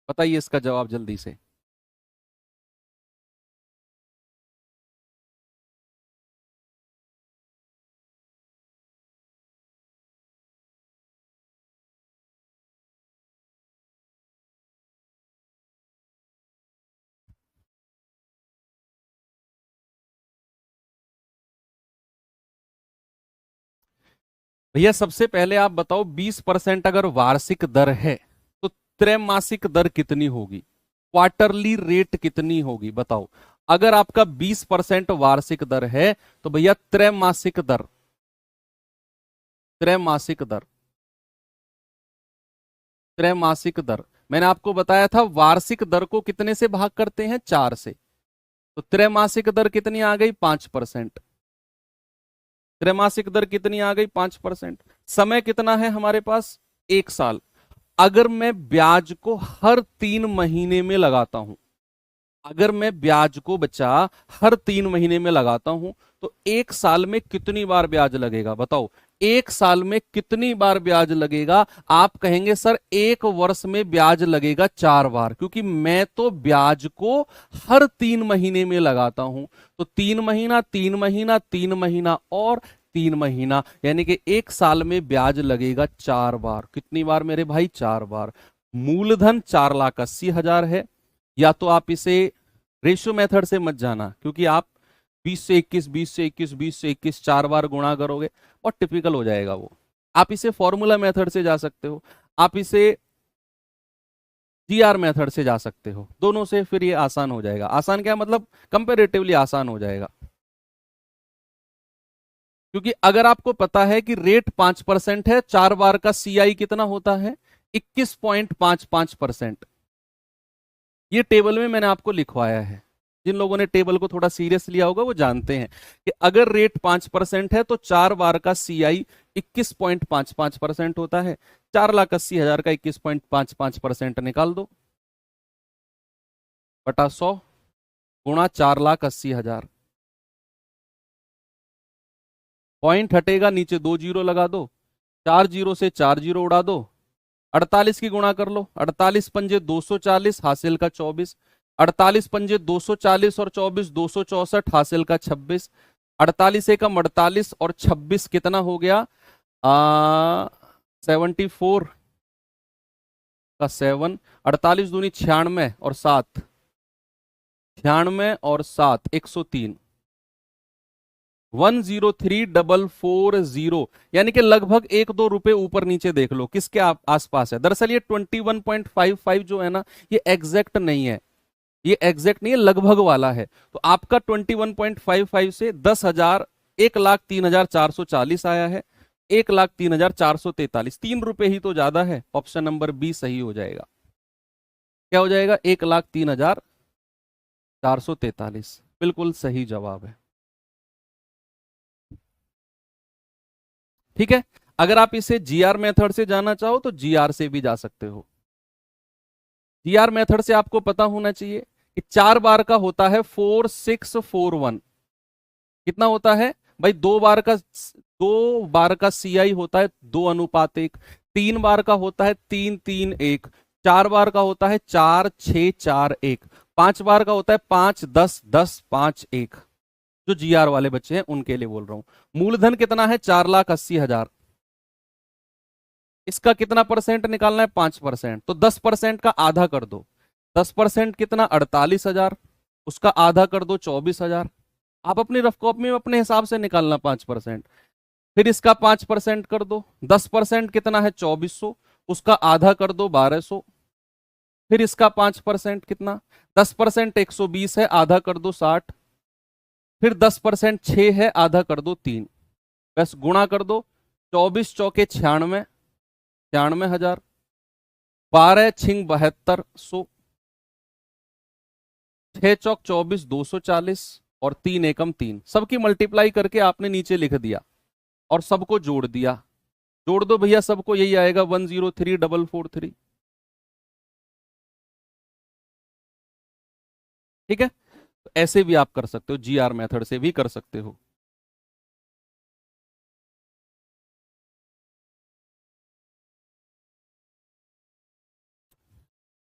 बताइए इसका जवाब जल्दी से। भैया सबसे पहले आप बताओ 20% अगर वार्षिक दर है तो त्रैमासिक दर कितनी होगी? क्वार्टरली रेट कितनी होगी बताओ? अगर आपका 20% वार्षिक दर है तो भैया त्रैमासिक दर, त्रैमासिक दर, त्रैमासिक दर मैंने आपको बताया था वार्षिक दर को कितने से भाग करते हैं? 4 से। तो त्रैमासिक दर कितनी आ गई? 5%। त्रैमासिक दर कितनी आ गई? 5%। समय कितना है हमारे पास? 1 साल। अगर मैं ब्याज को हर 3 महीने में लगाता हूं, अगर मैं ब्याज को बच्चा हर 3 महीने में लगाता हूं तो एक साल में कितनी बार ब्याज लगेगा बताओ? एक साल में कितनी बार ब्याज लगेगा? आप कहेंगे सर एक वर्ष में ब्याज लगेगा 4 बार, क्योंकि मैं तो ब्याज को हर 3 महीने में लगाता हूं। तो 3 महीना, 3 महीना, 3 महीना और 3 महीना, यानी कि एक साल में ब्याज लगेगा 4 बार। कितनी बार मेरे भाई? 4 बार। मूलधन 4,80,000 है। या तो आप इसे रेशियो मेथड से मत जाना, क्योंकि आप 20 से 21, 20 से 21, 20 से 21 4 बार गुणा करोगे और टिपिकल हो जाएगा वो। आप इसे फॉर्मूला मेथड से जा सकते हो, आप इसे जीआर मेथड से जा सकते हो, दोनों से फिर ये आसान हो जाएगा। आसान क्या मतलब? कंपेरेटिवली आसान हो जाएगा। क्योंकि अगर आपको पता है कि रेट 5% है, 4 बार का सीआई कितना होता है? 21.55%। ये टेबल में मैंने आपको लिखवाया है। जिन लोगों ने टेबल को थोड़ा सीरियस लिया होगा वो जानते हैं कि अगर रेट 5% है तो 4 बार का सीआई 21.55% होता है। 4,80,000 का 21.55% निकाल दो बटा 100 गुणा 4,80,000। पॉइंट हटेगा, नीचे 2 जीरो लगा दो, 4 जीरो से 4 जीरो उड़ा दो, 48 की गुणा कर लो। 48 पंजे 240, हासिल का 24। 48 पंजे 240 और 24 264, हासिल का 26। 48 एकम 48 और 26 कितना हो गया? 74 का 7। 48 दूनी 96 और 7, 96 और 7 103। 103,440, यानी कि लगभग 1-2 रुपए ऊपर नीचे देख लो किसके आसपास है। दरअसल ये 21.55 जो है ना, ये एग्जैक्ट नहीं है, ये एग्जैक्ट नहीं है, लगभग वाला है। तो आपका 21.55 से 10,000, 1,03,440 आया है। 1,03,443, 3 रुपए ही तो ज्यादा है। ऑप्शन नंबर बी सही हो जाएगा। क्या हो जाएगा? 1,03,443 बिल्कुल सही जवाब है। ठीक है, अगर आप इसे जीआर मेथड से जाना चाहो तो जीआर से भी जा सकते हो। जीआर मेथड से आपको पता होना चाहिए कि 4 बार का होता है 4641। कितना होता है भाई? 2 बार का सीआई होता है 2:1। 3 बार का होता है 3-3-1। 4 बार का होता है 4-6-4-1। 5 बार का होता है 5-10-10-5-1। जो जीआर वाले बच्चे हैं उनके लिए बोल रहा हूं। मूलधन कितना है? 4,80,000। इसका कितना परसेंट निकालना है? 5%। तो 10% का आधा कर दो। 10% कितना? 48,000। उसका आधा कर दो, 24,000। आप अपनी रफ कॉपी में अपने हिसाब से निकालना 5%। फिर इसका 5% कर दो। 10% कितना है? 2400। उसका आधा कर दो, 1200। फिर इसका 5% कितना? 10% 120 है, आधा कर दो, 60। फिर 10% 6 है, आधा कर दो, 3। बस गुणा कर दो। 24 चौके 96, 96,000। 12 छिंग 7200। 6 चौक 24, 240। और 3 एकम 3। सबकी मल्टीप्लाई करके आपने नीचे लिख दिया और सबको जोड़ दिया। जोड़ दो भैया सबको, यही आएगा 103,443। ठीक है, तो ऐसे भी आप कर सकते हो, जीआर मेथड से भी कर सकते हो।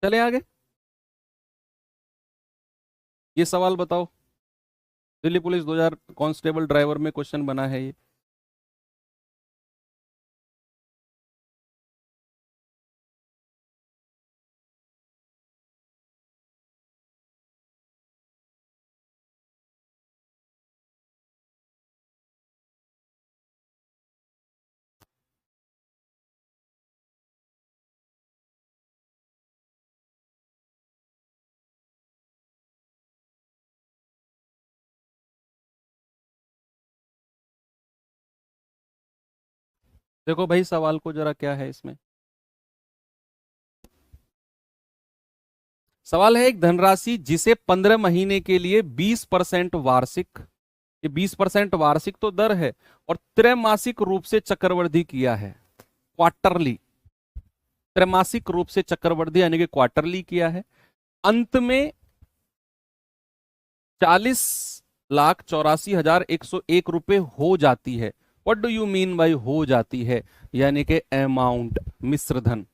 चले आगे। ये सवाल बताओ। दिल्ली पुलिस 2000 कांस्टेबल ड्राइवर में क्वेश्चन बना है ये। देखो भाई सवाल को जरा, क्या है इसमें। सवाल है, एक धनराशि जिसे 15 महीने के लिए 20% वार्षिक, ये 20% वार्षिक तो दर है, और त्रैमासिक रूप से चक्रवृद्धि किया है, क्वार्टरली। त्रैमासिक रूप से चक्रवृद्धि यानी कि क्वार्टरली किया है। अंत में 40,84,101 रुपए हो जाती है। What do you mean by हो जाती है? यानी कि अमाउंट, मिश्रधन।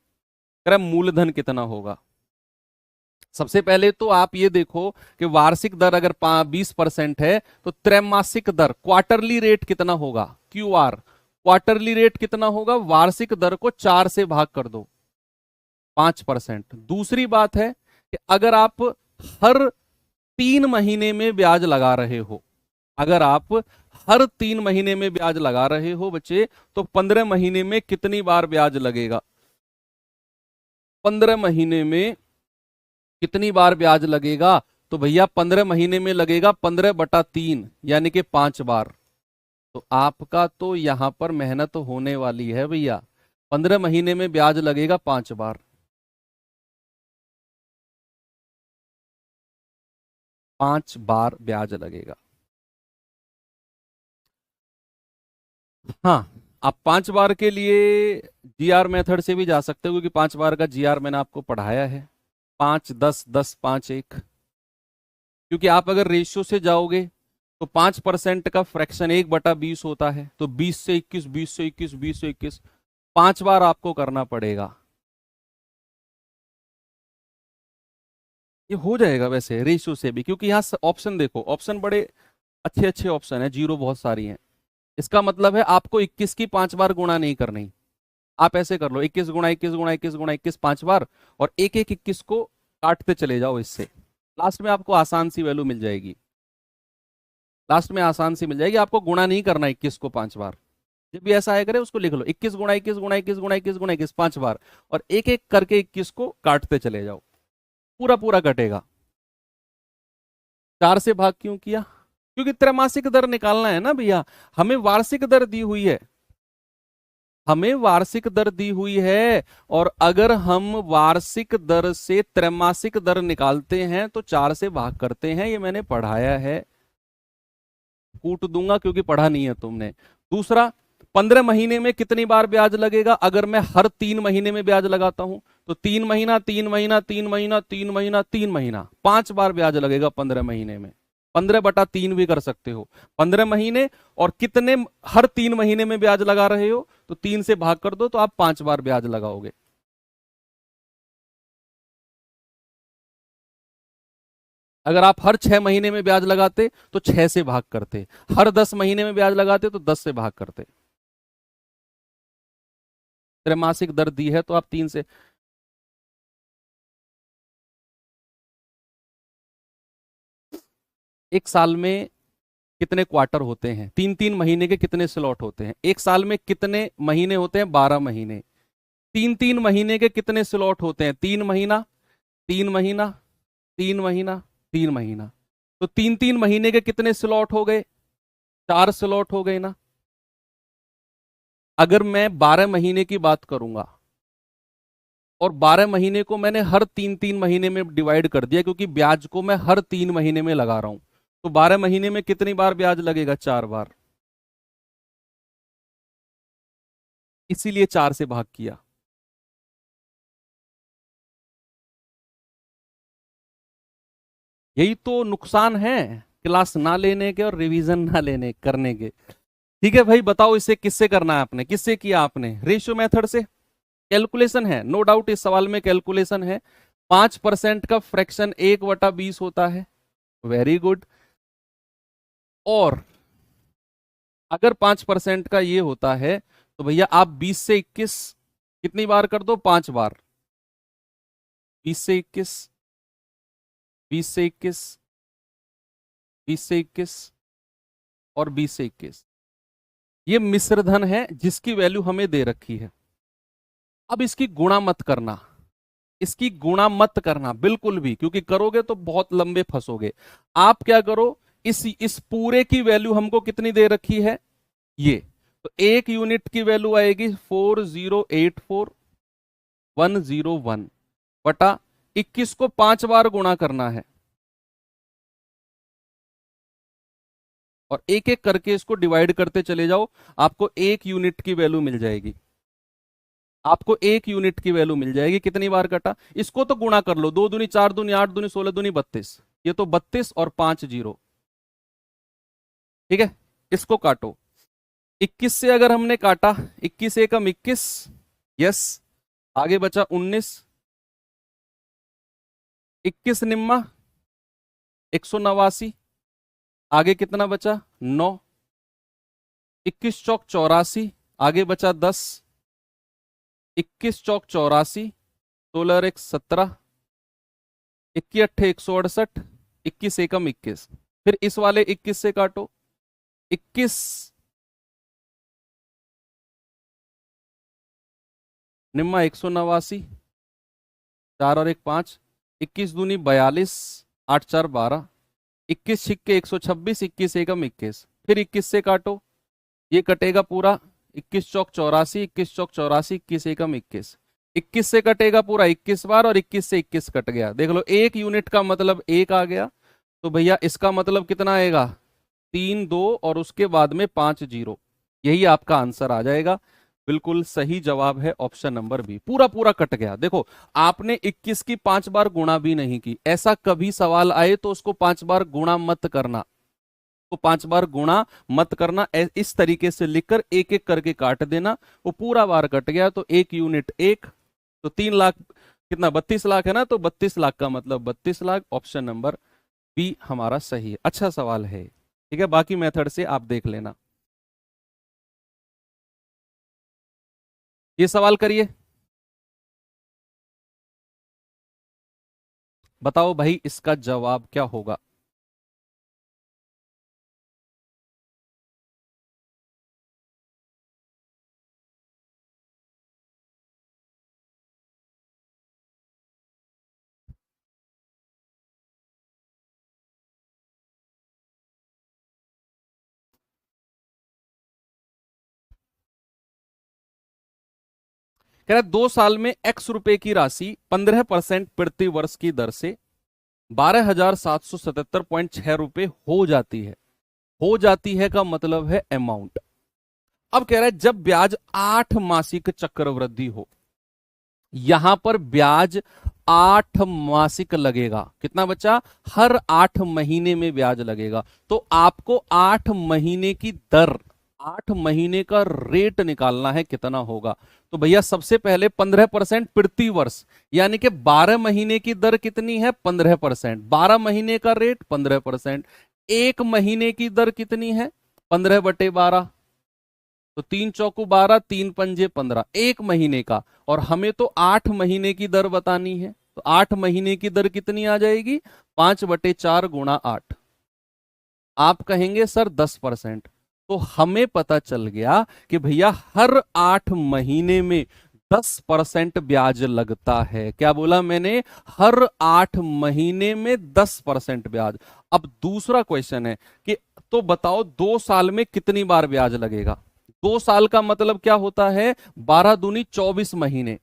मूलधन कितना होगा? सबसे पहले तो आप ये देखो कि वार्षिक दर अगर 20% है तो त्रैमासिक दर, क्वार्टरली रेट कितना होगा? क्यूआर। क्वार्टरली रेट कितना होगा? वार्षिक दर को 4 से भाग कर दो, 5%। दूसरी बात है कि अगर आप हर 3 महीने में ब्याज लगा रहे हो, अगर आप हर 3 महीने में ब्याज लगा रहे हो बच्चे, तो 15 महीने में कितनी बार ब्याज लगेगा? 15 महीने में कितनी बार ब्याज लगेगा? तो भैया 15 महीने में लगेगा 15/3, यानी कि 5 बार। तो आपका तो यहां पर मेहनत होने वाली है भैया। 15 महीने में ब्याज लगेगा 5 बार। 5 बार ब्याज लगेगा। हाँ, आप 5 बार के लिए जीआर मेथड से भी जा सकते हो, क्योंकि 5 बार का जीआर मैंने आपको पढ़ाया है। 5, 10, 10, 5, 1। क्योंकि आप अगर रेशियो से जाओगे तो 5% का फ्रैक्शन 1/20 होता है, तो 20 से 21, 20 से 21, 20 से 21, 5 बार आपको करना पड़ेगा। ये हो जाएगा वैसे रेशियो से भी, क्योंकि यहाँ ऑप्शन देखो, ऑप्शन बड़े अच्छे अच्छे ऑप्शन है, जीरो बहुत सारी हैं। इसका मतलब है आपको 21 की 5 बार गुणा नहीं करनी। आप ऐसे कर लो, 21 गुणा 21 गुणा 21 गुणा 21, 5 बार, और एक एक 21 को काटते चले जाओ इससे। लास्ट में आपको आसान सी वैल्यू मिल जाएगी। लास्ट में आसान सी मिल जाएगी, आपको गुणा नहीं करना 21 को 5 बार। जब भी ऐसा आया करे उसको लिख लो, 21 गुणा 21 गुणा 21 गुणा 21 गुणा 21, 5 बार, और एक एक करके 21 को काटते चले जाओ, पूरा पूरा कटेगा। 4 से भाग क्यों किया? क्योंकि त्रैमासिक दर निकालना है ना भैया। हमें वार्षिक दर दी हुई है, हमें वार्षिक दर दी हुई है, और अगर हम वार्षिक दर से त्रैमासिक दर निकालते हैं तो 4 से भाग करते हैं। ये मैंने पढ़ाया है, कूट दूंगा क्योंकि पढ़ा नहीं है तुमने। दूसरा, 15 महीने में कितनी बार ब्याज लगेगा? अगर मैं हर 3 महीने में ब्याज लगाता हूं तो 3 महीना 3 महीना 3 महीना 3 महीना 3 महीना, 5 बार ब्याज लगेगा 15 महीने में। 15/3 भी कर सकते हो। 15 महीने और कितने, हर 3 महीने में ब्याज लगा रहे हो, तो 3 से भाग कर दो तो आप 5 बार ब्याज लगाओगे। अगर आप हर 6 महीने में ब्याज लगाते तो 6 से भाग करते, हर 10 महीने में ब्याज लगाते तो 10 से भाग करते। त्रैमासिक दर दी है तो आप 3 से, एक साल में कितने क्वार्टर होते हैं, 3 3 महीने के कितने स्लॉट होते हैं, एक साल में कितने महीने होते हैं, 12 महीने, 3 3 महीने के कितने स्लॉट होते हैं, 3 महीना, 3 महीना, 3 महीना, 3 महीना। तो 3 3 महीने के कितने स्लॉट हो गए, 4 स्लॉट हो गए ना। अगर मैं 12 महीने की बात करूंगा और 12 महीने को मैंने हर 3 3 महीने में डिवाइड कर दिया, क्योंकि ब्याज को मैं हर 3 महीने में लगा रहा हूं, तो 12 महीने में कितनी बार ब्याज लगेगा, 4 बार, इसीलिए 4 से भाग किया। यही तो नुकसान है क्लास ना लेने के और रिवीजन ना लेने करने के। ठीक है भाई, बताओ इसे किससे करना है, आपने किससे किया, आपने रेशियो मेथड से। कैलकुलेशन है, नो डाउट इस सवाल में कैलकुलेशन है। 5% का फ्रैक्शन 1/20 होता है, वेरी गुड। और अगर 5% का ये होता है तो भैया आप 20 से 21 कितनी बार कर दो, 5 बार, 20 से 21, 20 से 21, 20 से 21 और 20 से 21, ये मिश्र धन है जिसकी वैल्यू हमें दे रखी है। अब इसकी गुणा मत करना, इसकी गुणा मत करना बिल्कुल भी, क्योंकि करोगे तो बहुत लंबे फंसोगे। आप क्या करो, इस पूरे की वैल्यू हमको कितनी दे रखी है, ये, तो 1 यूनिट की वैल्यू आएगी 4084101 बटा 21 को 5 बार गुणा करना है और एक एक करके इसको डिवाइड करते चले जाओ, आपको 1 यूनिट की वैल्यू मिल जाएगी। आपको 1 यूनिट की वैल्यू मिल जाएगी। कितनी बार कटा, इसको तो गुणा कर लो, 2 दूनी 4 दूनी 8 दूनी 16 दूनी 32, ये तो 32 और 5 जीरो। ठीक है, इसको काटो, 21 से अगर हमने काटा, 21 एकम 21, यस, आगे बचा 19, 21 निम्मा 189, आगे कितना बचा 9, 21 चौक 84, आगे बचा 10, 21 चौक 84, 16 और 1 17, 21 अट्ठे 168, 21 एकम 21, फिर इस वाले 21 से काटो, 21 निम्मा 189, 4 और 1 5, 21 दूनी 42, 8 4 12, 21 छिक्के 126, 21 एकम 21, फिर 21 से काटो, ये कटेगा पूरा, 21 चौक 84, 21 चौक 84, 21 एकम 21, 21 से कटेगा पूरा 21 बार और 21 से 21 कट गया। देख लो, 1 यूनिट का मतलब 1 आ गया, तो भैया इसका मतलब कितना आएगा, 3 2 और उसके बाद में 5 जीरो, यही आपका आंसर आ जाएगा। बिल्कुल सही जवाब है ऑप्शन नंबर बी, पूरा पूरा कट गया। देखो, आपने 21 की 5 बार गुणा भी नहीं की, ऐसा कभी सवाल आए तो उसको 5 बार गुणा मत करना, तो 5 बार गुणा मत करना, इस तरीके से लिखकर एक एक करके काट देना, वो पूरा बार कट गया तो 1 यूनिट 1, तो 3 लाख, कितना 32 लाख है ना, तो 32 लाख का मतलब 32 लाख, ऑप्शन नंबर बी हमारा सही है। अच्छा सवाल है, ठीक है, बाकी मेथड से आप देख लेना। ये सवाल करिए, बताओ भाई इसका जवाब क्या होगा। कह रहा है 2 साल में x रुपए की राशि 15% प्रति वर्ष की दर से 12,777.6 रुपए हो जाती है। हो जाती है का मतलब है अमाउंट। अब कह रहा है जब ब्याज 8 मासिक चक्रवृद्धि हो, यहां पर ब्याज 8 मासिक लगेगा, कितना बच्चा, हर 8 महीने में ब्याज लगेगा, तो आपको 8 महीने की दर, 8 महीने का रेट निकालना है, कितना होगा। तो भैया सबसे पहले 15% प्रति वर्ष, यानी कि 12 महीने की दर कितनी है, 15%, 12 महीने का रेट 15%, 1 महीने की दर कितनी है, 15/12, तो 3 चौकू 12, 3 पंजे 15, 1 महीने का। और हमें तो 8 महीने की दर बतानी है, तो 8 महीने की दर कितनी आ जाएगी? 5/4 गुणा 8। आप कहेंगे सर 10%। तो हमें पता चल गया कि भैया हर 8 महीने में 10% ब्याज लगता है। क्या बोला मैंने? हर 8 महीने में 10% ब्याज। अब दूसरा क्वेश्चन है कि तो बताओ 2 साल में कितनी बार ब्याज लगेगा? 2 साल का मतलब क्या होता है? 12 दूनी 24 महीने।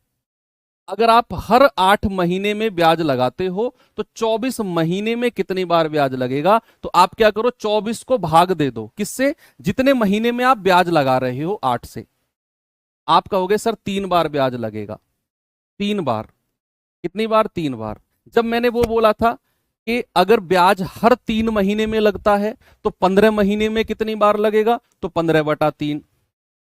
अगर आप हर 8 महीने में ब्याज लगाते हो तो 24 महीने में कितनी बार ब्याज लगेगा? तो आप क्या करो, 24 को भाग दे दो किससे? जितने महीने में आप ब्याज लगा रहे हो 8 से। आप कहोगे सर 3 बार ब्याज लगेगा। 3 बार। कितनी बार? 3 बार। जब मैंने वो बोला था कि अगर ब्याज हर 3 महीने में लगता है तो 15 महीने में कितनी बार लगेगा? तो 15/3।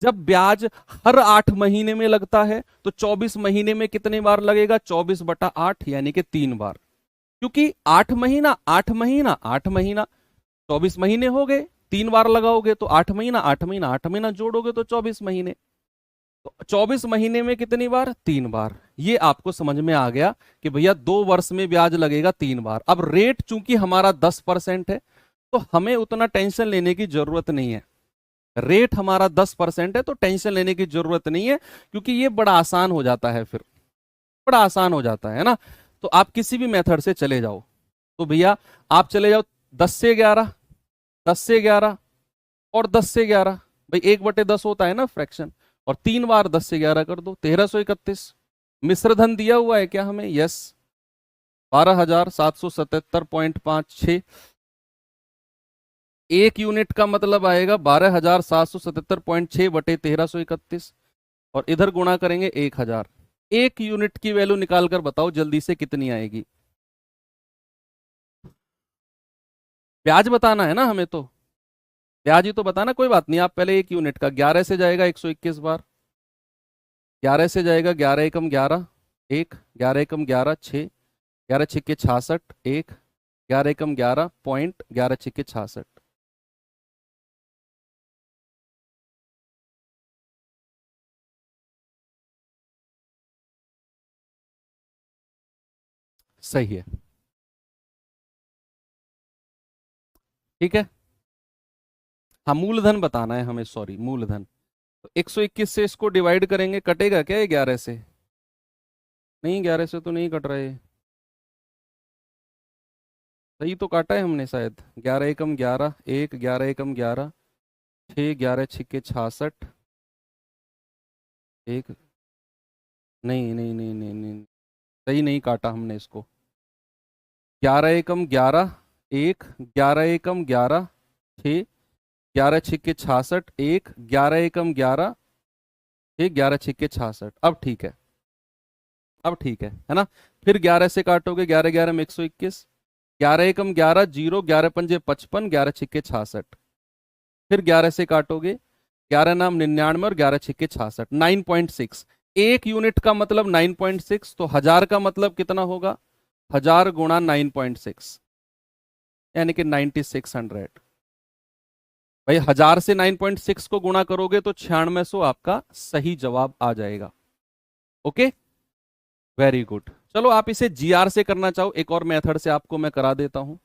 जब ब्याज हर 8 महीने में लगता है तो 24 महीने में कितनी बार लगेगा? 24/8, यानी कि 3 बार। क्योंकि 8 महीना 8 महीना 8 महीना 24 महीने हो गए। 3 बार लगाओगे तो 8 महीना 8 महीना 8 महीना जोड़ोगे तो 24 महीने। तो 24 महीने में कितनी बार? 3 बार। ये आपको समझ में आ गया कि भैया 2 वर्ष में ब्याज लगेगा 3 बार। अब रेट चूंकि हमारा 10% है तो हमें उतना टेंशन लेने की जरूरत नहीं है। रेट हमारा 10% है तो टेंशन लेने की जरूरत नहीं है, क्योंकि ये बड़ा आसान हो जाता है, फिर बड़ा आसान हो जाता है ना। तो आप किसी भी मेथड से चले जाओ। तो भैया आप चले जाओ 10 से 11, 10 से 11 और 10 से 11। भाई 1/10 होता है ना फ्रैक्शन, और 3 बार 10 से 11 कर दो, 1331। मिश्र धन दिया हुआ है क्या हमें? यस, 12,777.56। 1 यूनिट का मतलब आएगा 12,777.6/1331। और इधर गुणा करेंगे 1000। 1 यूनिट की वैल्यू निकाल कर बताओ जल्दी से कितनी आएगी? ब्याज बताना है ना हमें, तो ब्याज ही तो बताना। कोई बात नहीं, आप पहले 1 यूनिट का 11 से जाएगा 121 बार, 11 से जाएगा 11 एकम 11, 1, 11 एकम 11, 6, 11 छिक्के 66, 1, 11 एकम 11 पॉइंट, 11 छिक्के 66। सही है, ठीक है। हाँ, मूलधन बताना है हमें, सॉरी, मूलधन। तो 121 से इसको डिवाइड करेंगे, कटेगा क्या ये 11 से? नहीं, 11 से तो नहीं कट रहा है। सही तो काटा है हमने शायद। 11 एकम 11, 1, 11 एकम 11, 6, 11 छिक्के 66, 1। नहीं नहीं नहीं नहीं नहीं, सही नहीं काटा हमने इसको। 11 एकम 11, 1, 11 एकम 11, 6, 11 छिक्के 66, 1, 11 एकम 11, 6, 11 छिक्के 66। अब ठीक है, अब ठीक है ना। फिर 11 से काटोगे, 11 11 में 121, 11 एकम 11, 0, 11 पंजे 55, 11 छिक्के 66। फिर 11 से काटोगे, 11 नाम 99 और 11 छिक्के 66, 9.6। 1 यूनिट का मतलब 9.6, तो 1000 का मतलब कितना होगा? 1000 गुणा 9.6, यानी कि 9600। भाई 1000 से 9.6 को गुणा करोगे तो 9600 आपका सही जवाब आ जाएगा। Okay, very good. चलो आप इसे जीआर से करना चाहो, एक और मेथड से आपको मैं करा देता हूं।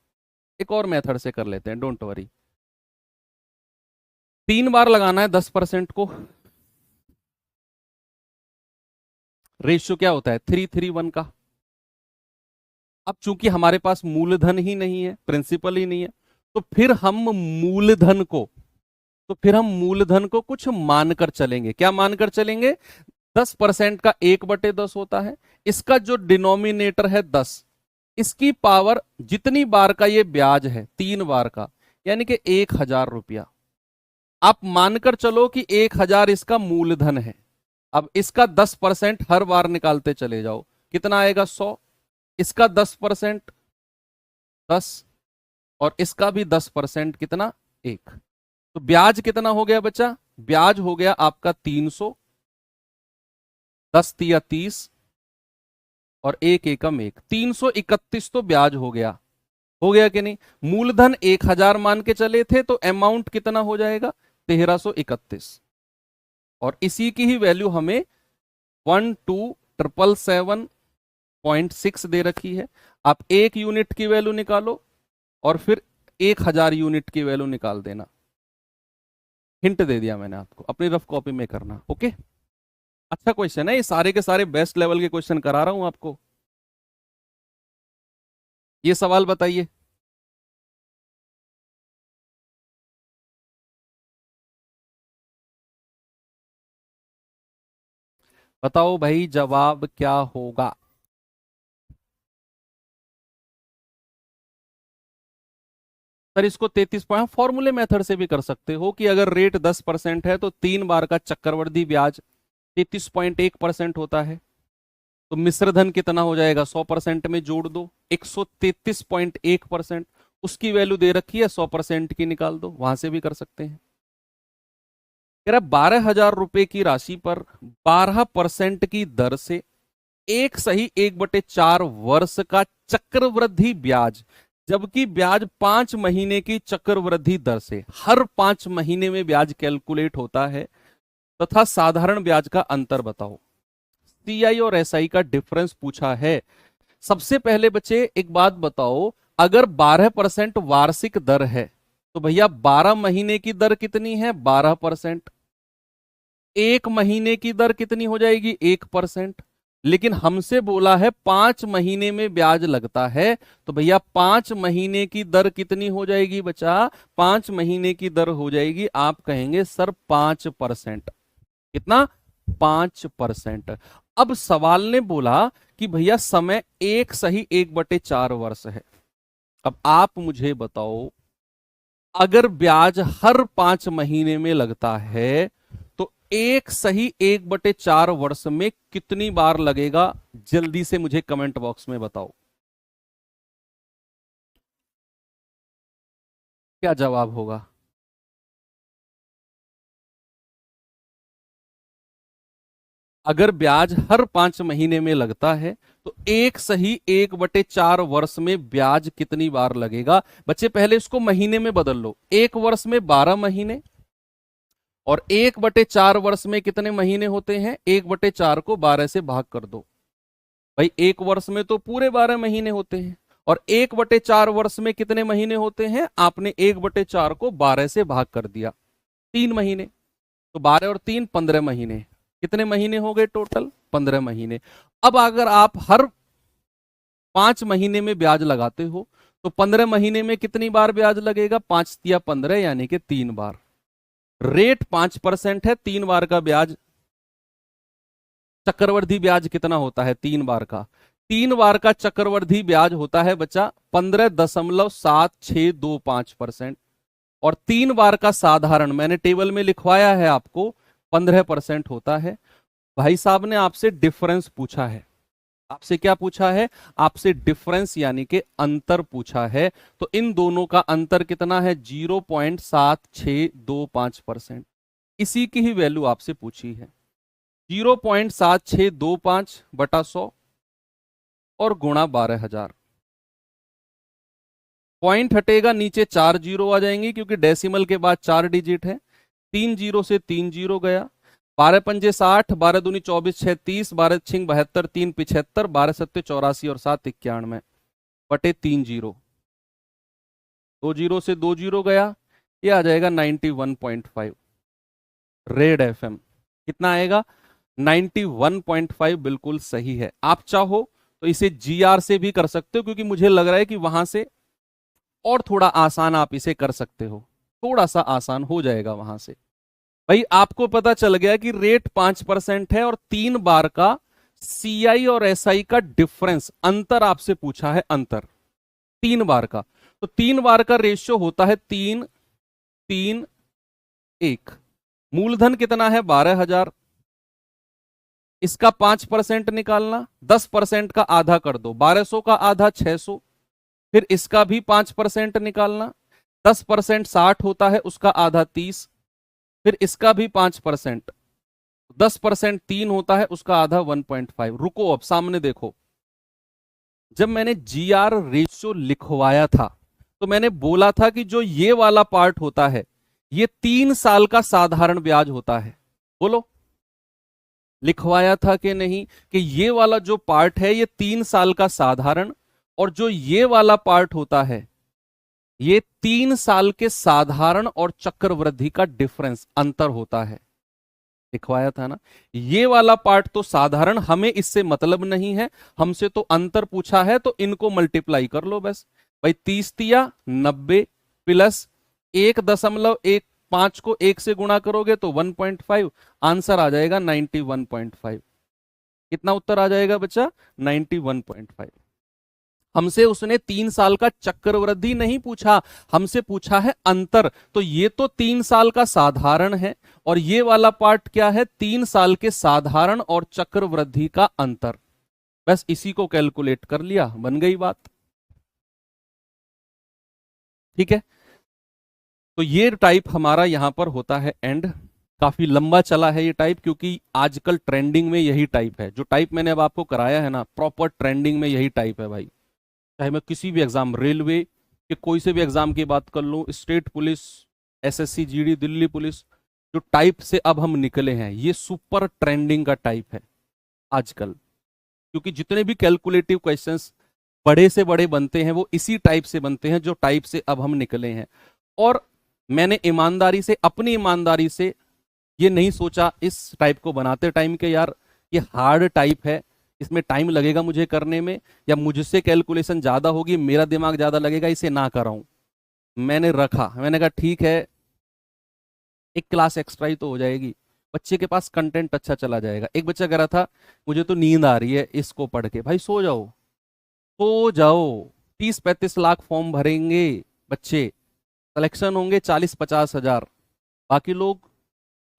एक और मेथड से कर लेते हैं, डोंट वरी। 3 बार लगाना है 10% को। रेशियो क्या होता है? 3:1 का। अब चूंकि हमारे पास मूलधन ही नहीं है, प्रिंसिपल ही नहीं है, तो फिर हम मूलधन को कुछ मानकर चलेंगे। क्या मानकर चलेंगे? 10% का 1/10 होता है। इसका जो डिनोमिनेटर है 10, इसकी पावर जितनी बार का ये ब्याज है 3 बार का, यानी कि 1000 रुपया। आप मानकर चलो कि 1000 इसका मूलधन है। अब इसका 10% हर बार निकालते चले जाओ, कितना आएगा? 100। इसका 10% 10, और इसका भी 10% कितना? 1। तो ब्याज कितना हो गया बच्चा? ब्याज हो गया आपका 300, 10 तिया 30, और 1 एकम 1, 331 तो ब्याज हो गया। हो गया कि नहीं? मूलधन 1000 मान के चले थे तो अमाउंट कितना हो जाएगा? 1331। और इसी की ही वैल्यू हमें 12,777.6 दे रखी है। आप 1 यूनिट की वैल्यू निकालो और फिर 1000 यूनिट की वैल्यू निकाल देना। हिंट दे दिया मैंने आपको, अपनी रफ कॉपी में करना। ओके, अच्छा क्वेश्चन है ये, सारे के सारे बेस्ट लेवल के क्वेश्चन करा रहा हूं आपको। ये सवाल बताइए। बताओ भाई जवाब क्या होगा। सर इसको 33 पॉइंट फॉर्मूले मेथड से भी कर सकते हो कि अगर रेट 10% है तो 3 बार का चक्रवृद्धि ब्याज 33.1% होता है, तो मिश्र धन कितना हो जाएगा, 100% में जोड़ दो 133.1%, उसकी वैल्यू दे रखी है 100% की, निकाल दो, वहां से भी कर सकते हैं। कह रहा 12,000 रुपए की राशि पर 12% की दर से 1/4 वर्ष का चक्रवृद्धि ब्याज, जबकि ब्याज 5 महीने की चक्रवृद्धि दर से हर 5 महीने में ब्याज कैलकुलेट होता है, तथा साधारण ब्याज का अंतर बताओ। सीआई और एसआई का डिफरेंस पूछा है। सबसे पहले बच्चे एक बात बताओ, अगर 12% वार्षिक दर है तो भैया 12 महीने की दर कितनी है, 12%। 1 महीने की दर कितनी हो जाएगी, 1%। लेकिन हमसे बोला है 5 महीने में ब्याज लगता है, तो भैया 5 महीने की दर कितनी हो जाएगी बच्चा, 5 महीने की दर हो जाएगी, आप कहेंगे सर 5%। कितना, 5%। अब सवाल ने बोला कि भैया समय 1/4 वर्ष है। अब आप मुझे बताओ, अगर ब्याज हर 5 महीने में लगता है तो 1/4 वर्ष में कितनी बार लगेगा, जल्दी से मुझे कमेंट बॉक्स में बताओ। क्या जवाब होगा। अगर ब्याज हर 5 महीने में लगता है तो 1/4 वर्ष में ब्याज कितनी बार लगेगा। बच्चे पहले इसको महीने में बदल लो, 1 वर्ष में 12 महीने, और 1/4 वर्ष में कितने महीने होते हैं, 1/4 को 12 से भाग कर दो। भाई 1 वर्ष में तो पूरे 12 महीने होते हैं, और 1/4 वर्ष में कितने महीने होते हैं, आपने 1/4 को 12 से भाग कर दिया, 3 महीने। तो 12 और 3 15 महीने, कितने महीने हो गए टोटल, 15 महीने। अब अगर आप हर 5 महीने में ब्याज लगाते हो तो 15 महीने में कितनी बार ब्याज लगेगा, 5 या 15 यानी कि 3 बार। रेट 5% है, 3 बार का ब्याज, चक्रवर्ती ब्याज कितना होता है, 3 बार का, 3 बार का चक्रवर्ती ब्याज होता है बच्चा 15.7625%, और 3 बार का साधारण मैंने टेबल में लिखवाया है आपको 15% होता है। भाई साहब ने आपसे डिफरेंस पूछा है, आपसे क्या पूछा है, आपसे डिफरेंस यानी कि अंतर पूछा है। तो इन दोनों का अंतर कितना है, 0.7625%। इसी की ही वैल्यू आपसे पूछी है, 0.7625/100 और गुणा 12,000। पॉइंट हटेगा, नीचे 4 जीरो आ जाएंगे क्योंकि डेसिमल के बाद 4 डिजिट है। 3 जीरो से 3 जीरो गया, 12 पंजे 60, 12 दूनी 24, 6 30, 12 छिंग 72, 3 75, 12 सत्ते 84 और 7 91 बटे 3 जीरो, 2 जीरो से 2 जीरो गया, ये आ जाएगा 91.5। रेड एफएम कितना आएगा, 91.5 बिल्कुल सही है। आप चाहो तो इसे जीआर से भी कर सकते हो, क्योंकि मुझे लग रहा है कि वहां से और थोड़ा आसान आप इसे कर सकते हो, थोड़ा सा आसान हो जाएगा वहां से। भाई आपको पता चल गया कि रेट 5% है, और 3 बार का सीआई और एसआई का डिफरेंस, अंतर आपसे पूछा है, अंतर 3 बार का। तो 3 बार का रेशियो होता है 3-3-1। मूलधन कितना है, 12,000। इसका 5% निकालना, 10% का आधा कर दो, 1200 का आधा 600। फिर इसका भी 5% निकालना, 10% 60 होता है, उसका आधा 30। फिर इसका भी 5%, 10% 3 होता है, उसका आधा 1.5। रुको, अब सामने देखो, जब मैंने जीआर रेशियो लिखवाया था तो मैंने बोला था कि जो ये वाला पार्ट होता है ये 3 साल का साधारण ब्याज होता है, बोलो, लिखवाया था कि नहीं, कि ये वाला जो पार्ट है ये 3 साल का साधारण, और जो ये वाला पार्ट होता है ये 3 साल के साधारण और चक्रवृद्धि का डिफरेंस, अंतर होता है। लिखवाया था ना। ये वाला पार्ट तो साधारण, हमें इससे मतलब नहीं है, हमसे तो अंतर पूछा है, तो इनको मल्टीप्लाई कर लो बस। भाई 30×3 = 90 प्लस 1.15 को 1 से गुणा करोगे तो 1.5, आंसर आ जाएगा 91.5। कितना उत्तर आ जाएगा बच्चा? 91.5। हमसे उसने 3 साल का चक्रवृद्धि नहीं पूछा, हमसे पूछा है अंतर। तो ये तो 3 साल का साधारण है, और ये वाला पार्ट क्या है? 3 साल के साधारण और चक्रवृद्धि का अंतर। बस इसी को कैलकुलेट कर लिया, बन गई बात। ठीक है, तो ये टाइप हमारा यहां पर होता है एंड। काफी लंबा चला है ये टाइप, क्योंकि आजकल ट्रेंडिंग में यही टाइप है। जो टाइप मैंने अब आपको कराया है ना, प्रॉपर ट्रेंडिंग में यही टाइप है भाई। चाहे मैं किसी भी एग्जाम, रेलवे के कोई से भी एग्जाम की बात कर लूं, state police, SSC GD, Delhi police, जो टाइप से अब हम निकले हैं ये सुपर ट्रेंडिंग का टाइप है आजकल। क्योंकि जितने भी कैलकुलेटिव क्वेश्चंस बड़े से बड़े बनते हैं वो इसी टाइप से बनते हैं, जो टाइप से अब हम निकले हैं। और मैंने ईमानदारी से, अपनी ईमानदारी से ये नहीं सोचा इस टाइप को बनाते टाइम के यार ये हार्ड टाइप है, इसमें टाइम लगेगा मुझे करने में, या मुझसे कैलकुलेशन ज्यादा होगी, मेरा दिमाग ज्यादा लगेगा, इसे ना कराऊं। मैंने रखा, मैंने कहा ठीक है, एक क्लास एक्स्ट्रा ही तो हो जाएगी, बच्चे के पास कंटेंट अच्छा चला जाएगा। एक बच्चा कह रहा था मुझे तो नींद आ रही है इसको पढ़ के। भाई सो जाओ, सो जाओ। 30-35 लाख फॉर्म भरेंगे बच्चे, सिलेक्शन होंगे 40-50 हजार, बाकी लोग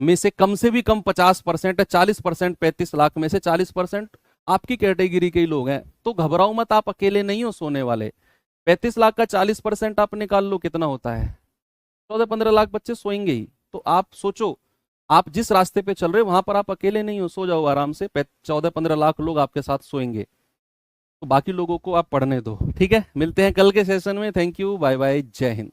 में से कम भी कम 50% है, 40%, 35 लाख में से 40% आपकी कैटेगरी के ही लोग हैं। तो घबराओ मत, आप अकेले नहीं हो सोने वाले। 35 लाख का 40% आप निकाल लो, कितना होता है? 14-15 लाख बच्चे सोएंगे ही। तो आप सोचो, आप जिस रास्ते पे चल रहे हो वहां पर आप अकेले नहीं हो, सो जाओ आराम से। 14-15 लाख लोग आपके साथ सोएंगे, तो बाकी लोगों को आप पढ़ने दो। ठीक है, मिलते हैं कल के सेशन में। थैंक यू, बाय बाय, जय हिंद।